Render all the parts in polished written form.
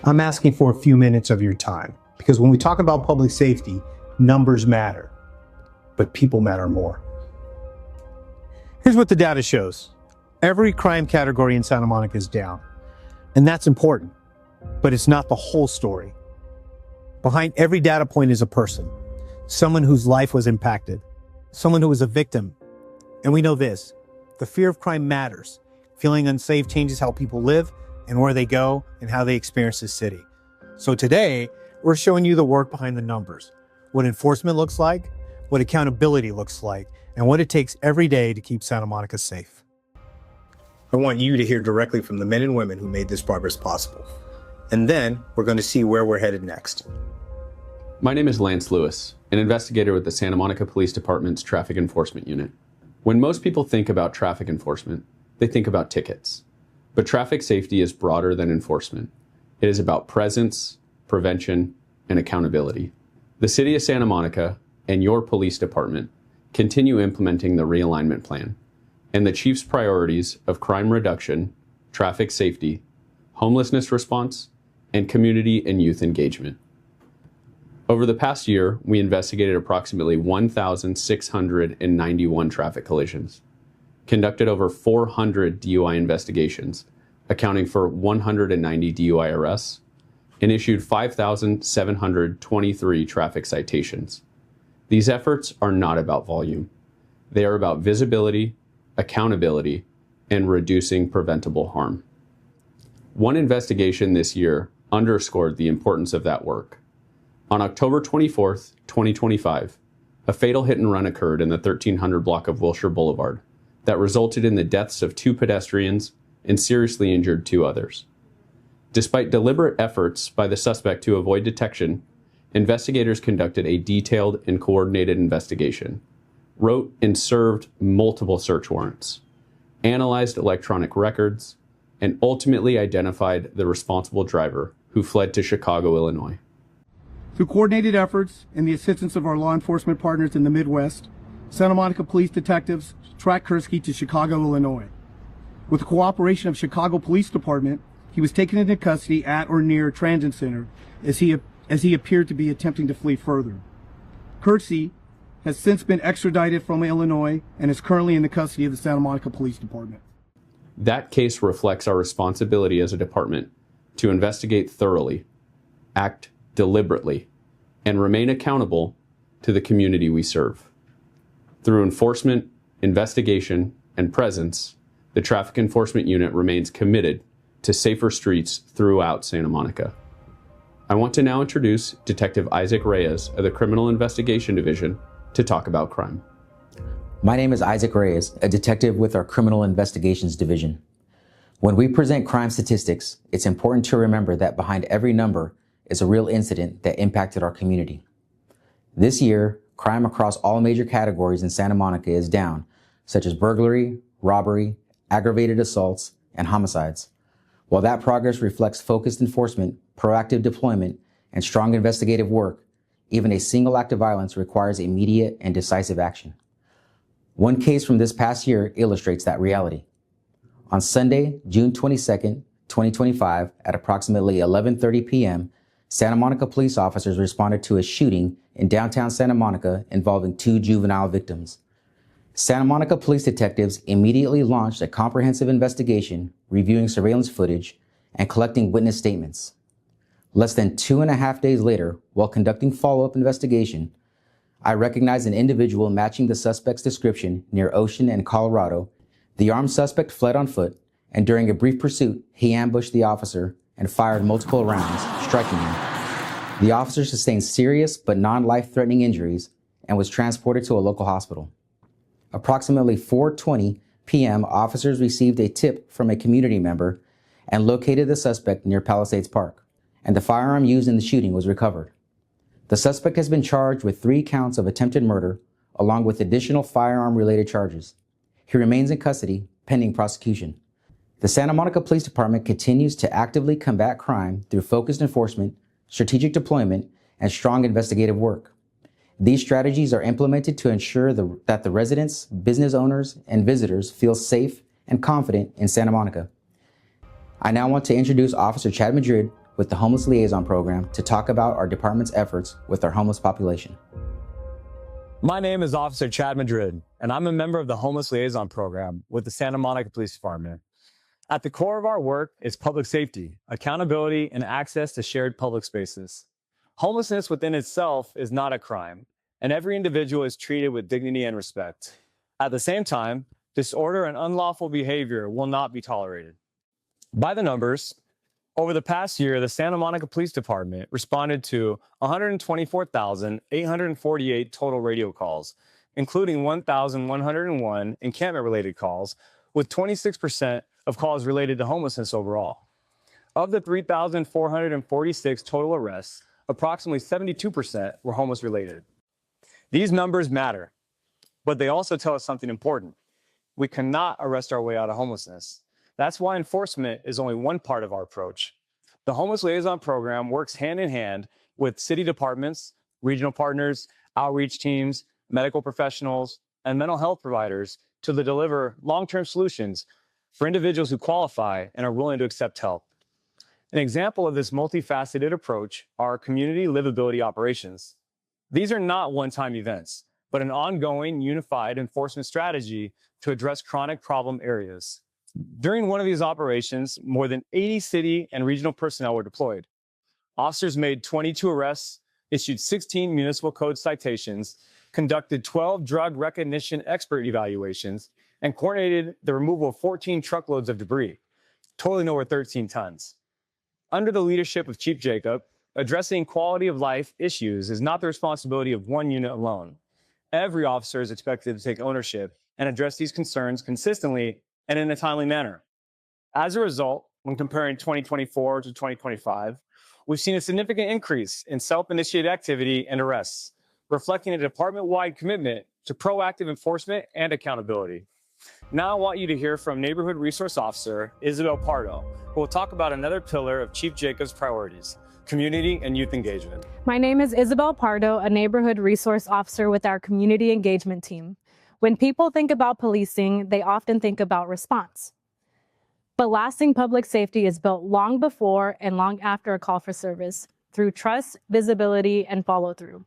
I'm asking for a few minutes of your time because when we talk about public safety, numbers matter, but people matter more. Here's what the data shows. Every crime category in Santa Monica is down, and that's important, but it's not the whole story. Behind every data point is a person, someone whose life was impacted, someone who was a victim. And we know this, the fear of crime matters. Feeling unsafe changes how people live and where they go and how they experience the city. So today, we're showing you the work behind the numbers, what enforcement looks like, what accountability looks like, and what it takes every day to keep Santa Monica safe. I want you to hear directly from the men and women who made this progress possible. And then we're going to see where we're headed next. My name is Lance Lewis, an investigator with the Santa Monica Police Department's Traffic Enforcement Unit. When most people think about traffic enforcement, they think about tickets. But traffic safety is broader than enforcement. It is about presence, prevention, and accountability. The City of Santa Monica and your police department continue implementing the realignment plan and the Chief's priorities of crime reduction, traffic safety, homelessness response, and community and youth engagement. Over the past year, we investigated approximately 1,691 traffic collisions, conducted over 400 DUI investigations, accounting for 190 DUI arrests, and issued 5,723 traffic citations. These efforts are not about volume. They are about visibility, accountability, and reducing preventable harm. One investigation this year underscored the importance of that work. On October 24th, 2025, a fatal hit and run occurred in the 1300 block of Wilshire Boulevard that resulted in the deaths of 2 pedestrians and seriously injured 2 others. Despite deliberate efforts by the suspect to avoid detection, investigators conducted a detailed and coordinated investigation, wrote and served multiple search warrants, analyzed electronic records, and ultimately identified the responsible driver who fled to Chicago, Illinois. Through coordinated efforts and the assistance of our law enforcement partners in the Midwest, Santa Monica police detectives tracked Kursky to Chicago, Illinois. With the cooperation of Chicago Police Department, he was taken into custody at or near a transit center as he appeared to be attempting to flee further. Kursky has since been extradited from Illinois and is currently in the custody of the Santa Monica Police Department. That case reflects our responsibility as a department to investigate thoroughly, act deliberately, and remain accountable to the community we serve. Through enforcement, investigation, and presence, the Traffic Enforcement Unit remains committed to safer streets throughout Santa Monica. I want to now introduce Detective Isaac Reyes of the Criminal Investigation Division to talk about crime. My name is Isaac Reyes, a detective with our Criminal Investigations Division. When we present crime statistics, it's important to remember that behind every number is a real incident that impacted our community. This year, crime across all major categories in Santa Monica is down, such as burglary, robbery, aggravated assaults, and homicides. While that progress reflects focused enforcement, proactive deployment, and strong investigative work, even a single act of violence requires immediate and decisive action. One case from this past year illustrates that reality. On Sunday, June 22nd, 2025, at approximately 11:30 p.m., Santa Monica police officers responded to a shooting in downtown Santa Monica involving 2 juvenile victims. Santa Monica police detectives immediately launched a comprehensive investigation, reviewing surveillance footage and collecting witness statements. Less than 2.5 days later, while conducting follow-up investigation, I recognized an individual matching the suspect's description near Ocean and Colorado. The armed suspect fled on foot, and during a brief pursuit, he ambushed the officer and fired multiple rounds, striking him. The officer sustained serious but non-life-threatening injuries and was transported to a local hospital. Approximately 4:20 p.m., officers received a tip from a community member and located the suspect near Palisades Park, and the firearm used in the shooting was recovered. The suspect has been charged with 3 counts of attempted murder, along with additional firearm-related charges. He remains in custody, pending prosecution. The Santa Monica Police Department continues to actively combat crime through focused enforcement, strategic deployment, and strong investigative work. These strategies are implemented to ensure that the residents, business owners, and visitors feel safe and confident in Santa Monica. I now want to introduce Officer Chad Madrid, with the Homeless Liaison Program to talk about our department's efforts with our homeless population. My name is Officer Chad Madrid, and I'm a member of the Homeless Liaison Program with the Santa Monica Police Department. At the core of our work is public safety, accountability, and access to shared public spaces. Homelessness within itself is not a crime, and every individual is treated with dignity and respect. At the same time, disorder and unlawful behavior will not be tolerated. By the numbers, over the past year, the Santa Monica Police Department responded to 124,848 total radio calls, including 1,101 encampment-related calls, with 26% of calls related to homelessness overall. Of the 3,446 total arrests, approximately 72% were homeless-related. These numbers matter, but they also tell us something important. We cannot arrest our way out of homelessness. That's why enforcement is only one part of our approach. The Homeless Liaison Program works hand in hand with city departments, regional partners, outreach teams, medical professionals, and mental health providers to deliver long-term solutions for individuals who qualify and are willing to accept help. An example of this multifaceted approach are community livability operations. These are not one-time events, but an ongoing, unified enforcement strategy to address chronic problem areas. During one of these operations, more than 80 city and regional personnel were deployed. Officers made 22 arrests, issued 16 municipal code citations, conducted 12 drug recognition expert evaluations, and coordinated the removal of 14 truckloads of debris, totaling over 13 tons. Under the leadership of Chief Jacob, addressing quality of life issues is not the responsibility of one unit alone. Every officer is expected to take ownership and address these concerns consistently and in a timely manner. As a result, when comparing 2024 to 2025, we've seen a significant increase in self-initiated activity and arrests, reflecting a department-wide commitment to proactive enforcement and accountability. Now I want you to hear from Neighborhood Resource Officer Isabel Pardo, who will talk about another pillar of Chief Jacob's priorities, community and youth engagement. My name is Isabel Pardo, a Neighborhood Resource Officer with our Community Engagement Team. When people think about policing, they often think about response. But lasting public safety is built long before and long after a call for service, through trust, visibility, and follow-through.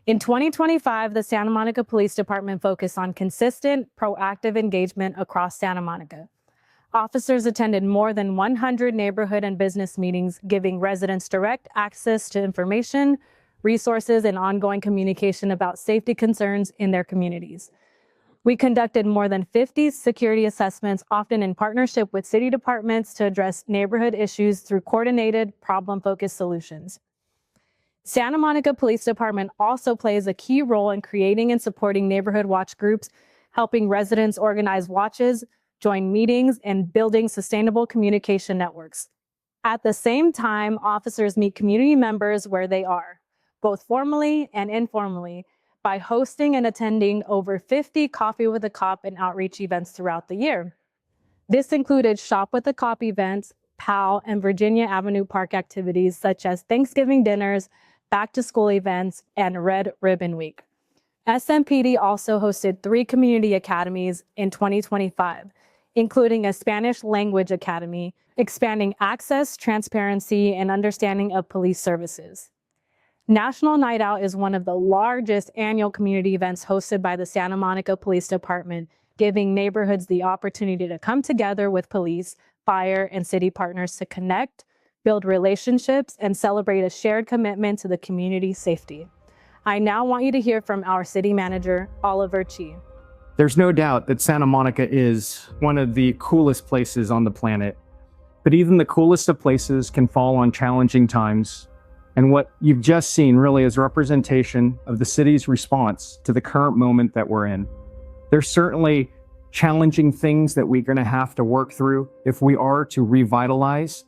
In 2025, the Santa Monica Police Department focused on consistent, proactive engagement across Santa Monica. Officers attended more than 100 neighborhood and business meetings, giving residents direct access to information, resources, and ongoing communication about safety concerns in their communities. We conducted more than 50 security assessments, often in partnership with city departments, to address neighborhood issues through coordinated, problem-focused solutions. Santa Monica Police Department also plays a key role in creating and supporting neighborhood watch groups, helping residents organize watches, join meetings, and building sustainable communication networks. At the same time, officers meet community members where they are, both formally and informally, by hosting and attending over 50 Coffee with a Cop and outreach events throughout the year. This included Shop with a Cop events, POW, and Virginia Avenue Park activities such as Thanksgiving dinners, back-to-school events, and Red Ribbon Week. SMPD also hosted 3 community academies in 2025, including a Spanish language academy, expanding access, transparency, and understanding of police services. National Night Out is one of the largest annual community events hosted by the Santa Monica Police Department, giving neighborhoods the opportunity to come together with police, fire, and city partners to connect, build relationships, and celebrate a shared commitment to the community's safety. I now want you to hear from our city manager, Oliver Chi. There's no doubt that Santa Monica is one of the coolest places on the planet, but even the coolest of places can fall on challenging times. And what you've just seen really is representation of the city's response to the current moment that we're in. There's certainly challenging things that we're going to have to work through if we are to revitalize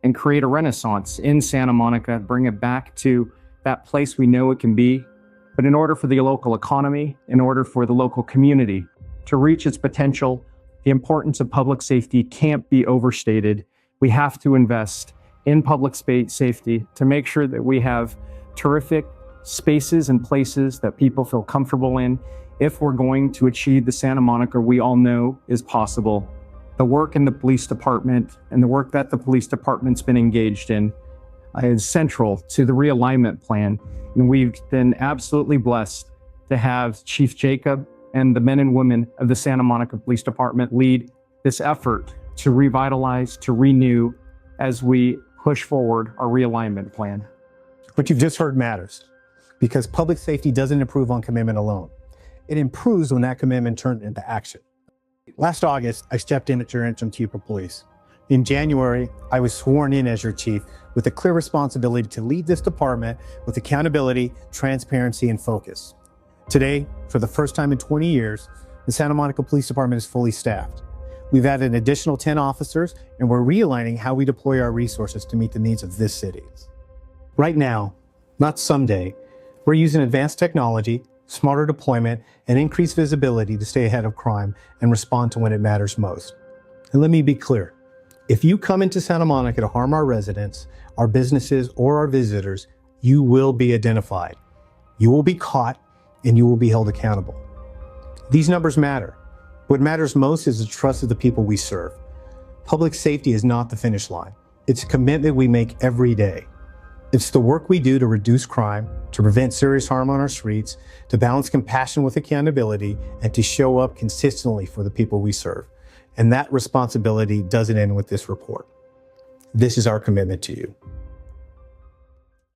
and create a renaissance in Santa Monica, bring it back to that place we know it can be. But in order for the local economy, in order for the local community to reach its potential, the importance of public safety can't be overstated. We have to invest in public safety to make sure that we have terrific spaces and places that people feel comfortable in if we're going to achieve the Santa Monica we all know is possible. The work in the police department and the work that the police department's been engaged in is central to the realignment plan. And we've been absolutely blessed to have Chief Jacob and the men and women of the Santa Monica Police Department lead this effort to revitalize, to renew as we push forward our realignment plan. What you've just heard matters, because public safety doesn't improve on commitment alone. It improves when that commitment turns into action. Last August, I stepped in as your interim chief of police. In January, I was sworn in as your chief with a clear responsibility to lead this department with accountability, transparency, and focus. Today, for the first time in 20 years, the Santa Monica Police Department is fully staffed. We've added an additional 10 officers, and we're realigning how we deploy our resources to meet the needs of this city. Right now, not someday, we're using advanced technology, smarter deployment, and increased visibility to stay ahead of crime and respond to when it matters most. And let me be clear, if you come into Santa Monica to harm our residents, our businesses, or our visitors, you will be identified. You will be caught, and you will be held accountable. These numbers matter. What matters most is the trust of the people we serve. Public safety is not the finish line. It's a commitment we make every day. It's the work we do to reduce crime, to prevent serious harm on our streets, to balance compassion with accountability, and to show up consistently for the people we serve. And that responsibility doesn't end with this report. This is our commitment to you.